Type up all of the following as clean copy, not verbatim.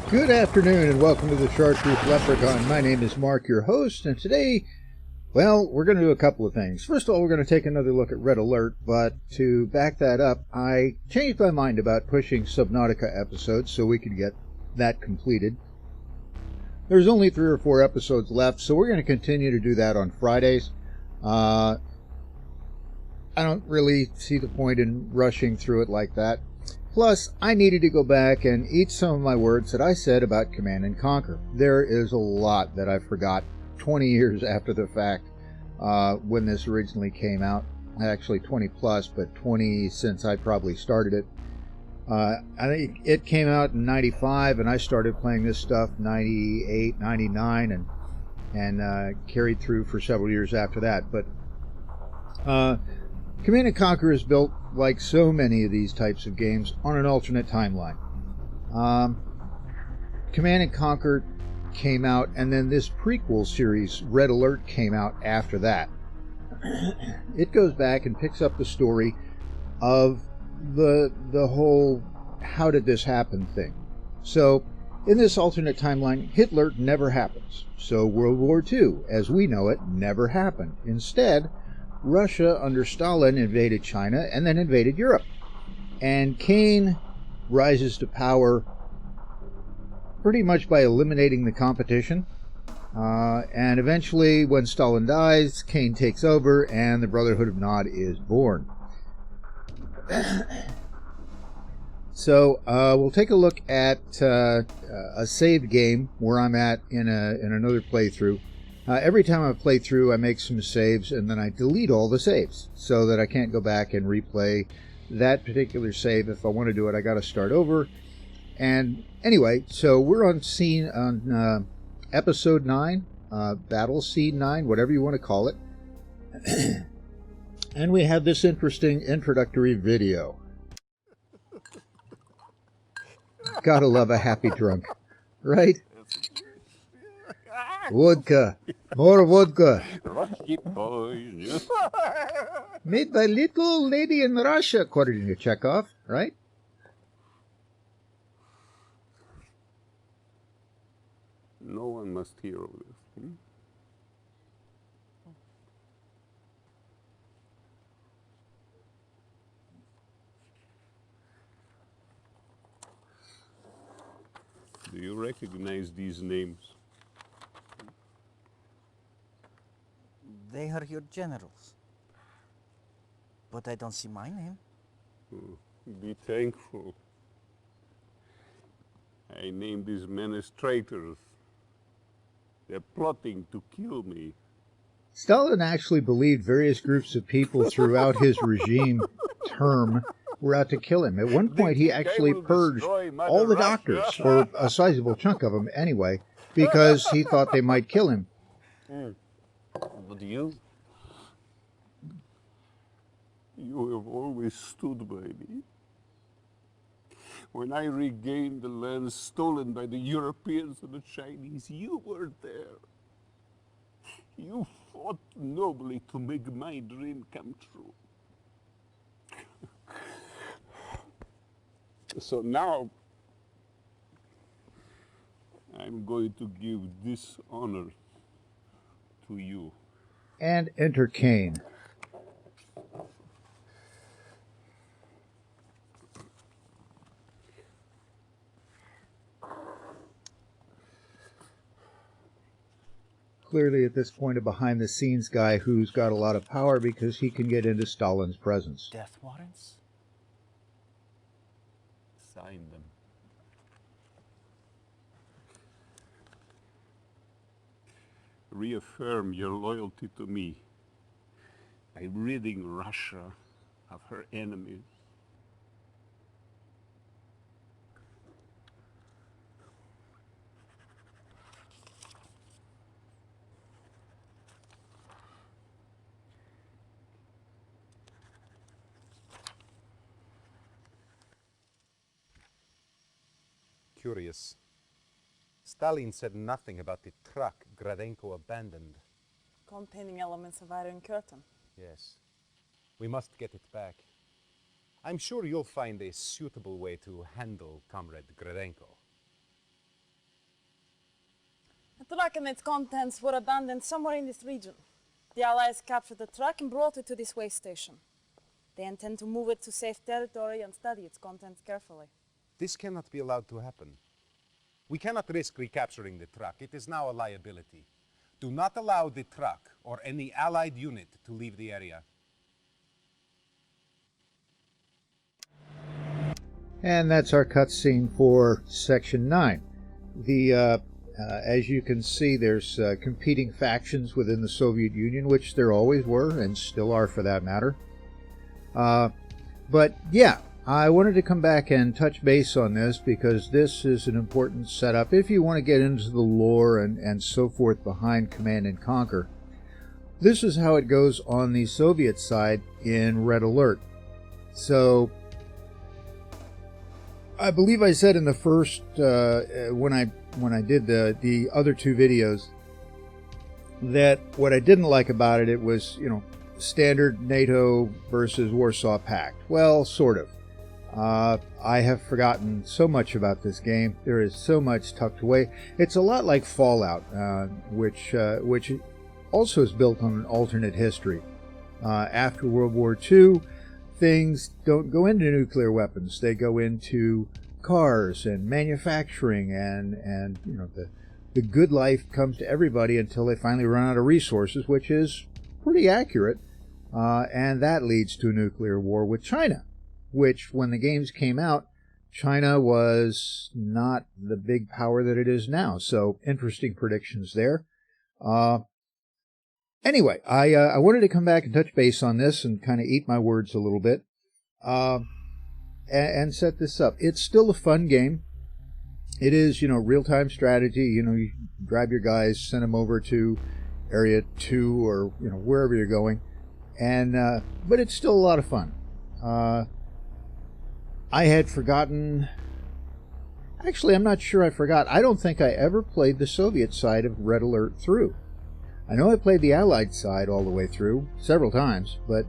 Good afternoon and welcome to the Chartreuse Leprechaun. My name is Mark, your host, and today, well, we're going to do a couple of things. First of all, we're going to take another look at Red Alert, but to back that up, I changed my mind about pushing Subnautica episodes so we could get that completed. There's only 3 or 4 episodes left, so we're going to continue to do that on Fridays. I don't really see the point in rushing through it like that. Plus, I needed to go back and eat some of my words that I said about Command & Conquer. There is a lot that I forgot 20 years after the fact when this originally came out. Actually 20 plus, but 20 since I probably started it. I think it came out in 95 and I started playing this stuff 98, 99 and carried through for several years after that. But Command & Conquer is built, like so many of these types of games, on an alternate timeline. Command & Conquer came out, and then this prequel series, Red Alert, came out after that. It goes back and picks up the story of the whole how did this happen thing. So, in this alternate timeline, Hitler never happens. So World War II, as we know it, never happened. Instead, Russia under Stalin invaded China and then invaded Europe. And Kane rises to power pretty much by eliminating the competition. And eventually, when Stalin dies, Kane takes over and the Brotherhood of Nod is born. So we'll take a look at a saved game where I'm at in another playthrough. Every time I play through, I make some saves, and then I delete all the saves so that I can't go back and replay that particular save. If I want to do it, I got to start over. And anyway, so we're on episode 9, Battle Scene 9, whatever you want to call it. And we have this interesting introductory video. Gotta love a happy drunk, right? Vodka. More vodka. Made by little lady in Russia, according to Chekhov, right? No one must hear of this. Do you recognize these names? They are your generals. But I don't see my name. Be thankful. I named these men as traitors. They're plotting to kill me. Stalin actually believed various groups of people throughout his regime term were out to kill him. At one point, he actually purged all the doctors, or a sizable chunk of them anyway, because he thought they might kill him. But you have always stood by me. When I regained the lands stolen by the Europeans and the Chinese, you were there. You fought nobly to make my dream come true. So now, I'm going to give this honor to you. And enter Kane. Clearly at this point a behind-the-scenes guy who's got a lot of power because he can get into Stalin's presence. Death warrants? Sign them. Reaffirm your loyalty to me by ridding Russia of her enemies. Curious. Stalin said nothing about the truck Gradenko abandoned. Containing elements of Iron Curtain. Yes. We must get it back. I'm sure you'll find a suitable way to handle Comrade Gradenko. The truck and its contents were abandoned somewhere in this region. The Allies captured the truck and brought it to this way station. They intend to move it to safe territory and study its contents carefully. This cannot be allowed to happen. We cannot risk recapturing the truck. It is now a liability. Do not allow the truck or any Allied unit to leave the area. And that's our cutscene for Section 9. As you can see, there's competing factions within the Soviet Union, which there always were, and still are for that matter. But yeah, I wanted to come back and touch base on this because this is an important setup if you want to get into the lore and so forth behind Command and Conquer. This is how it goes on the Soviet side in Red Alert. So I believe I said in the first when I did the other two videos that what I didn't like about it was, you know, standard NATO versus Warsaw Pact. Well, sort of. I have forgotten so much about this game. There is so much tucked away. It's a lot like Fallout, which also is built on an alternate history. After World War II, things don't go into nuclear weapons. They go into cars and manufacturing, and you know, the good life comes to everybody until they finally run out of resources, which is pretty accurate. And that leads to a nuclear war with China, which, when the games came out, China was not the big power that it is now. So interesting predictions there. Anyway, I wanted to come back and touch base on this and kind of eat my words a little bit and set this up. It's still a fun game. It is, you know, real-time strategy. You know, you grab your guys, send them over to Area 2 or, you know, wherever you're going. And but it's still a lot of fun. I had forgotten... Actually, I'm not sure I forgot. I don't think I ever played the Soviet side of Red Alert through. I know I played the Allied side all the way through several times, but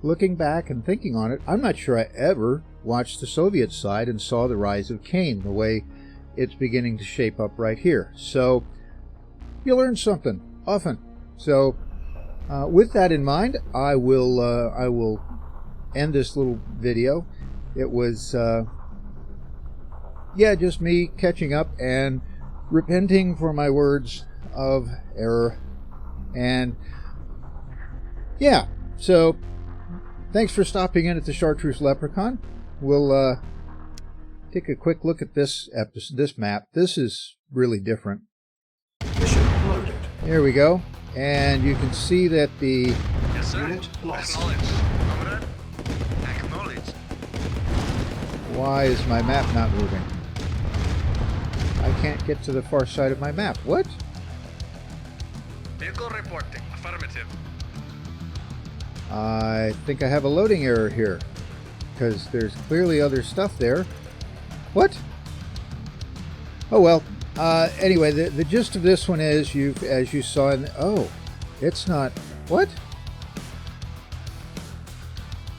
looking back and thinking on it, I'm not sure I ever watched the Soviet side and saw the rise of Cain the way it's beginning to shape up right here. So you learn something often. So with that in mind, I will end this little video. It was yeah, just me catching up and repenting for my words of error. And yeah, so thanks for stopping in at the Chartreuse Leprechaun. We'll take a quick look at this map. This is really different. Mission loaded. Here we go, and you can see that the Yes, sir. Unit lost. Comrade. Acknowledged. why is my map not moving? I can't get to the far side of my map. What? Vehicle reporting. Affirmative. I think I have a loading error here, because there's clearly other stuff there. What? Oh well. Anyway, the gist of this one is, as you saw in... Oh, it's not... What?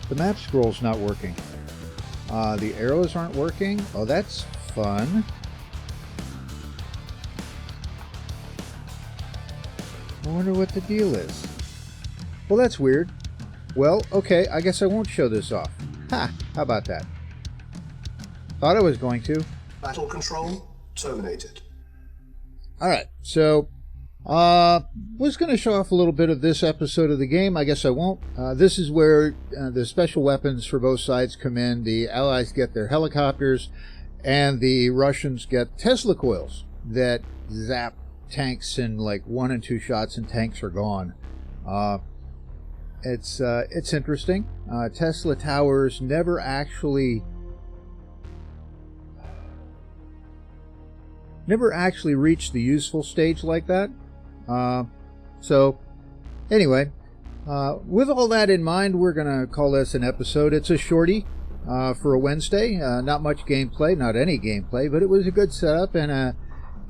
The map scroll's not working. The arrows aren't working. Oh, that's fun. I wonder what the deal is. Well, that's weird. Well, okay, I guess I won't show this off. Ha! How about that? Thought I was going to. Battle control terminated. Alright, so was going to show off a little bit of this episode of the game. I guess I won't. This is where the special weapons for both sides come in. The Allies get their helicopters, and the Russians get Tesla coils that zap tanks in like 1 and 2 shots, and tanks are gone. It's interesting. Tesla towers never actually reached the useful stage like that. So anyway, with all that in mind, we're gonna call this an episode. It's a shorty for a Wednesday. Not much gameplay, not any gameplay, but it was a good setup and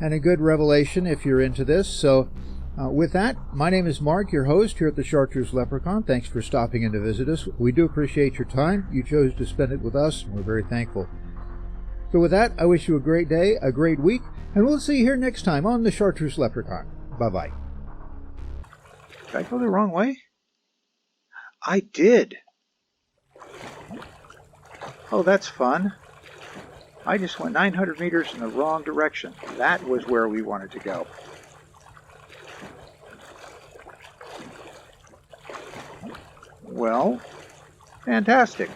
a good revelation if you're into this. So with that, my name is Mark, your host here at the Chartreuse Leprechaun. Thanks for stopping in to visit us. We do appreciate your time. You chose to spend it with us, and we're very thankful. So with that, I wish you a great day, a great week, And we'll see you here next time on the Chartreuse Leprechaun. Bye-bye. Did I go the wrong way? I did. Oh, that's fun. I just went 900 meters in the wrong direction. That was where we wanted to go. Well, fantastic.